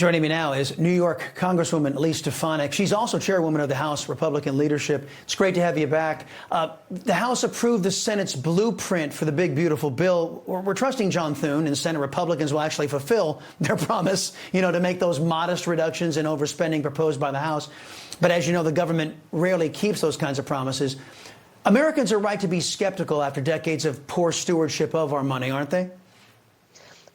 Joining me now is New York Congresswoman Stefanik. She's also chairwoman of the House Republican leadership. It's great to have you back. The House approved the Senate's blueprint for the big, beautiful bill. We're trusting John Thune and Senate Republicans will actually fulfill their promise, to make those modest reductions in overspending proposed by the House. But as you know, the government rarely keeps those kinds of promises. Americans are right to be skeptical after decades of poor stewardship of our money, aren't they?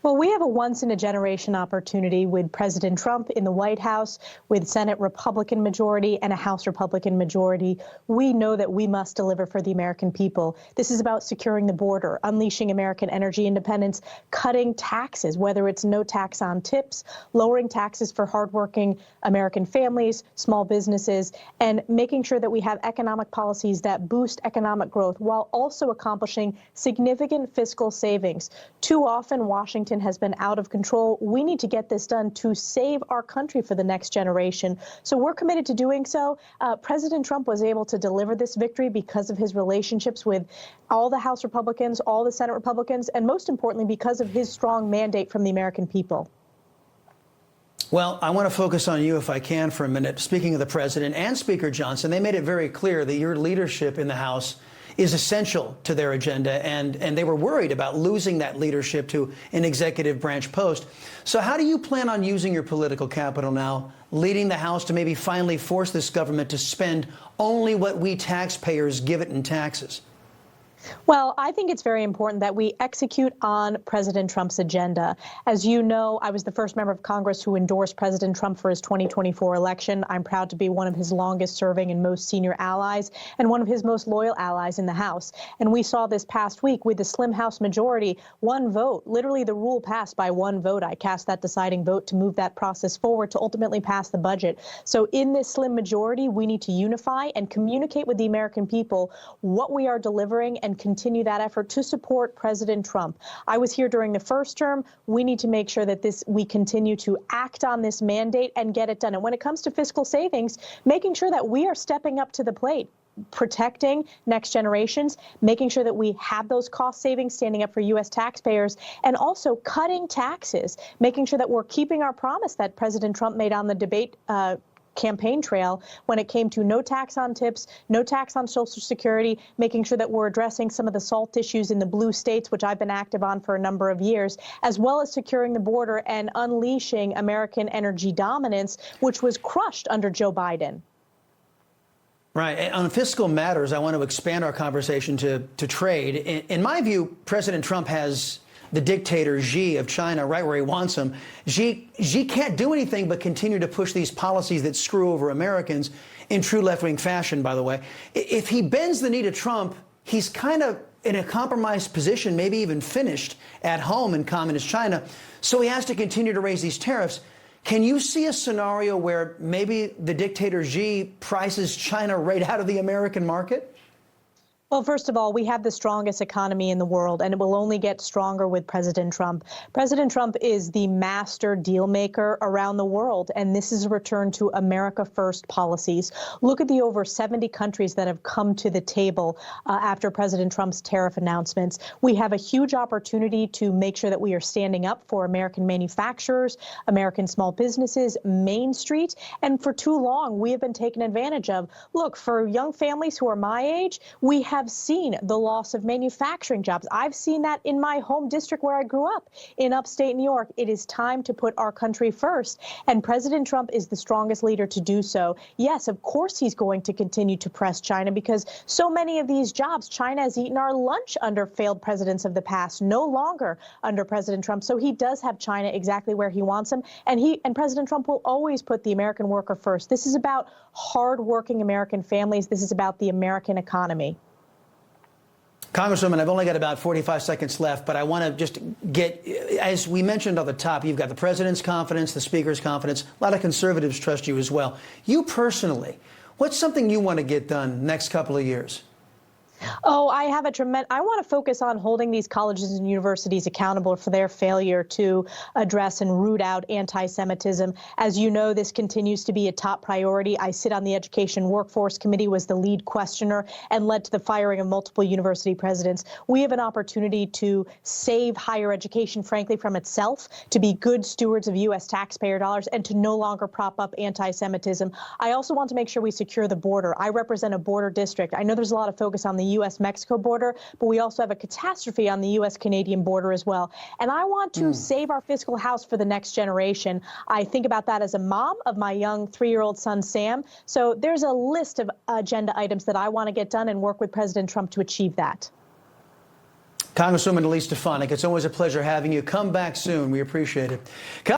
Well, we have a once-in-a-generation opportunity with President Trump in the White House, with Senate Republican majority and a House Republican majority. We know that we must deliver for the American people. This is about securing the border, unleashing American energy independence, cutting taxes, whether it's no tax on tips, lowering taxes for hardworking American families, small businesses, and making sure that we have economic policies that boost economic growth while also accomplishing significant fiscal savings. Too often, Washington has been out of control. We need to get this done to save our country for the next generation. So we're committed to doing so. President Trump was able to deliver this victory because of his relationships with all the House Republicans, all the Senate Republicans, and most importantly, because of his strong mandate from the American people. Well, I want to focus on you, if I can, for a minute. Speaking of the president and Speaker Johnson, they made it very clear that your leadership in the House is essential to their agenda, and they were worried about losing that leadership to an executive branch post. So how do you plan on using your political capital now, leading the House to maybe finally force this government to spend only what we taxpayers give it in taxes? Well, I think it's very important that we execute on President Trump's agenda. As you know, I was the first member of Congress who endorsed President Trump for his 2024 election. I'm proud to be one of his longest serving and most senior allies and one of his most loyal allies in the House. And we saw this past week with the slim House majority, one vote, literally the rule passed by one vote. I cast that deciding vote to move that process forward to ultimately pass the budget. So in this slim majority, we need to unify and communicate with the American people what we are delivering and continue that effort to support President Trump. I was here during the first term. We need to make sure that we continue to act on this mandate and get it done. And when it comes to fiscal savings, making sure that we are stepping up to the plate, protecting next generations, making sure that we have those cost savings, standing up for U.S. taxpayers, and also cutting taxes, making sure that we're keeping our promise that President Trump made on the debate campaign trail when it came to no tax on tips, no tax on Social Security, making sure that we're addressing some of the SALT issues in the blue states, which I've been active on for a number of years, as well as securing the border and unleashing American energy dominance, which was crushed under Joe Biden. Right. And on fiscal matters, I want to expand our conversation to trade. In my view, President Trump has the dictator Xi of China right where he wants him. Xi can't do anything but continue to push these policies that screw over Americans in true left-wing fashion, by the way. If he bends the knee to Trump, he's kind of in a compromised position, maybe even finished at home in communist China. So he has to continue to raise these tariffs. Can you see a scenario where maybe the dictator Xi prices China right out of the American market? Well, first of all, we have the strongest economy in the world, and it will only get stronger with President Trump. President Trump is the master deal maker around the world, and this is a return to America First policies. Look at the over 70 countries that have come to the table after President Trump's tariff announcements. We have a huge opportunity to make sure that we are standing up for American manufacturers, American small businesses, Main Street, and for too long, we have been taken advantage of. Look, for young families who are my age, we have seen the loss of manufacturing jobs. I've seen that in my home district where I grew up in upstate New York. It is time to put our country first, and President Trump is the strongest leader to do so. Yes, of course he's going to continue to press China because so many of these jobs, China has eaten our lunch under failed presidents of the past, no longer under President Trump. So he does have China exactly where he wants him, and President Trump will always put the American worker first. This is about hardworking American families. This is about the American economy. Congresswoman, I've only got about 45 seconds left, but I want to just get, as we mentioned on the top, you've got the president's confidence, the speaker's confidence. A lot of conservatives trust you as well. You personally, what's something you want to get done next couple of years? Oh, I have a tremendous. I want to focus on holding these colleges and universities accountable for their failure to address and root out anti-Semitism. As you know, this continues to be a top priority. I sit on the Education Workforce Committee, was the lead questioner, and led to the firing of multiple university presidents. We have an opportunity to save higher education, frankly, from itself, to be good stewards of U.S. taxpayer dollars, and to no longer prop up anti-Semitism. I also want to make sure we secure the border. I represent a border district. I know there's a lot of focus on the U.S.-Mexico border, but we also have a catastrophe on the U.S.-Canadian border as well. And I want to save our fiscal house for the next generation. I think about that as a mom of my young 3-year-old son, Sam. So there's a list of agenda items that I want to get done and work with President Trump to achieve that. Congresswoman Stefanik, it's always a pleasure having you. Come back soon. We appreciate it.